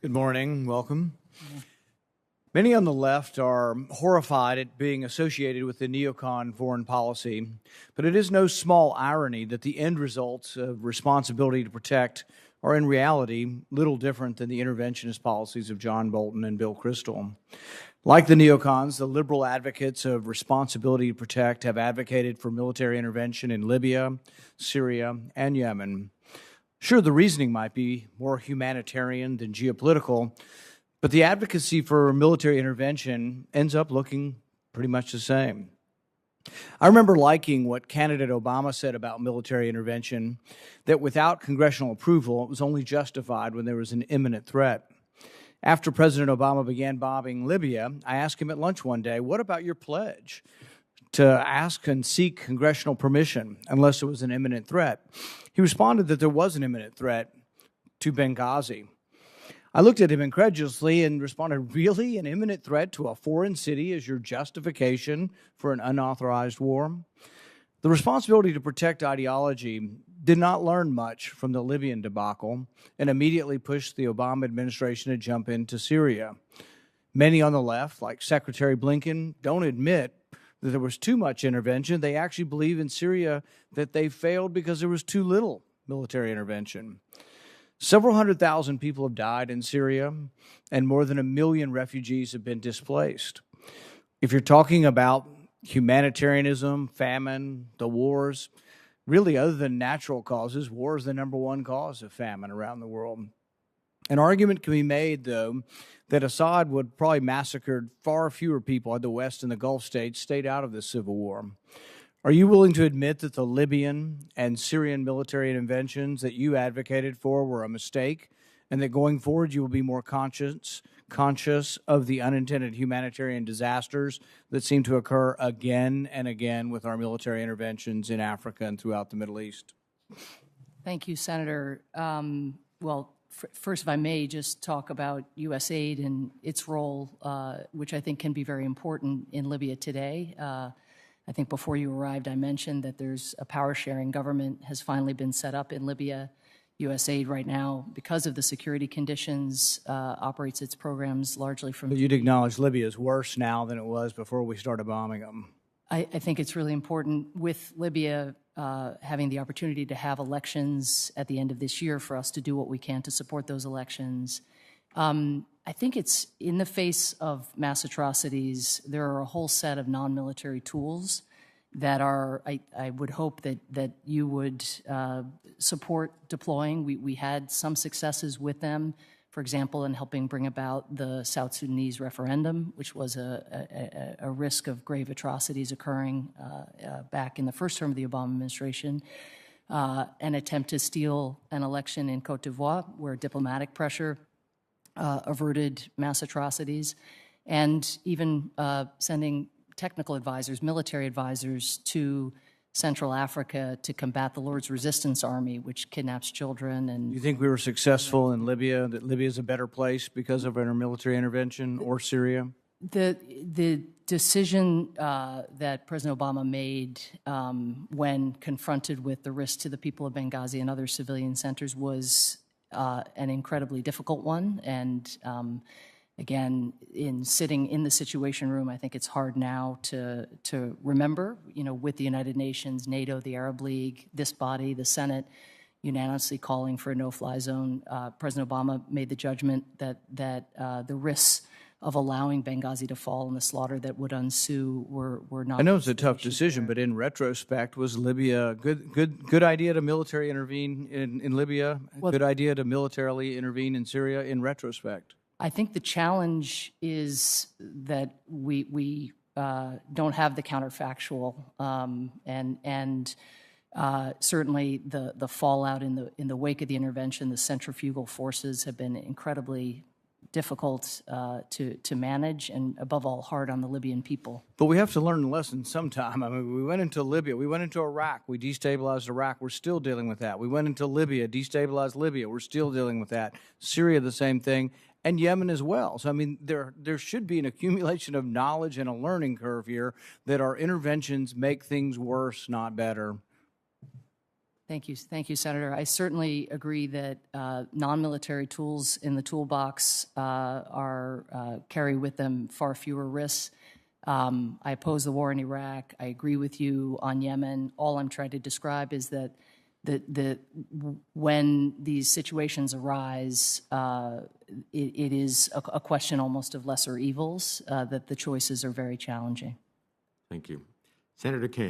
Good morning. Welcome. Many on the left are horrified at being associated with the neocon foreign policy, but it is no small irony that the end results of responsibility to protect are in reality little different than the interventionist policies of John Bolton and Bill Kristol. Like the neocons, the liberal advocates of responsibility to protect have advocated for military intervention in Libya, Syria, and Yemen. Sure, the reasoning might be more humanitarian than geopolitical, but the advocacy for military intervention ends up looking pretty much the same. I remember liking what candidate Obama said about military intervention, that without congressional approval, it was only justified when there was an imminent threat. After President Obama began bombing Libya, I asked him at lunch one day, "What about your pledge to ask and seek congressional permission unless it was an imminent threat?" He responded that there was an imminent threat to Benghazi. I looked at him incredulously and responded, "Really? An imminent threat to a foreign city is your justification for an unauthorized war?" The responsibility to protect ideology did not learn much from the Libyan debacle and immediately pushed the Obama administration to jump into Syria. Many on the left, like Secretary Blinken, don't admit that there was too much intervention. They actually believe in Syria that they failed because there was too little military intervention. Several 100,000 people have died in Syria, and more than 1 million refugees have been displaced. If you're talking about humanitarianism, famine, the wars, really other than natural causes, war is the #1 cause of famine around the world. An argument can be made, though, that Assad would probably massacred far fewer people had the West and the Gulf states stayed out of the civil war. Are you willing to admit that the Libyan and Syrian military interventions that you advocated for were a mistake, and that going forward you will be more conscious of the unintended humanitarian disasters that seem to occur again and again with our military interventions in Africa and throughout the Middle East? Thank you, Senator. First, if I may, just talk about USAID and its role, which I think can be very important in Libya today. I think before you arrived, I mentioned that there's a power-sharing government has finally been set up in Libya. USAID right now, because of the security conditions, operates its programs largely from— But you'd acknowledge Libya is worse now than it was before we started bombing them. I think it's really important with Libya having the opportunity to have elections at the end of this year for us to do what we can to support those elections. I think it's in the face of mass atrocities, there are a whole set of non-military tools that are, I would hope that you would support deploying. We had some successes with them, for example, in helping bring about the South Sudanese referendum, which was a risk of grave atrocities occurring back in the first term of the Obama administration, an attempt to steal an election in Cote d'Ivoire where diplomatic pressure averted mass atrocities, and even sending technical advisors, military advisors to Central Africa to combat the Lord's Resistance Army, which kidnaps children. And you think we were successful in Libya, that Libya is a better place because of our military intervention, or Syria? The decision that President Obama made when confronted with the risk to the people of Benghazi and other civilian centers was an incredibly difficult one. And again, in sitting in the Situation Room, I think it's hard now to remember, with the United Nations, NATO, the Arab League, this body, the Senate, unanimously calling for a no-fly zone. President Obama made the judgment that the risks of allowing Benghazi to fall and the slaughter that would ensue were not— I know it's a tough decision, but in retrospect, was Libya a good idea to military intervene in Libya? Well, good idea to militarily intervene in Syria in retrospect? I think the challenge is that we don't have the counterfactual, and certainly the fallout in the wake of the intervention, the centrifugal forces have been incredibly difficult to manage, and above all, hard on the Libyan people. But we have to learn the lesson sometime. I mean, we went into Libya, we went into Iraq, we destabilized Iraq, we're still dealing with that. We went into Libya, destabilized Libya, we're still dealing with that. Syria, the same thing, and Yemen as well. So, I mean, there should be an accumulation of knowledge and a learning curve here that our interventions make things worse, not better. Thank you, Senator. I certainly agree that non-military tools in the toolbox carry with them far fewer risks. I oppose the war in Iraq. I agree with you on Yemen. All I'm trying to describe is that when these situations arise, it is a question almost of lesser evils, that the choices are very challenging. Thank you. Senator King.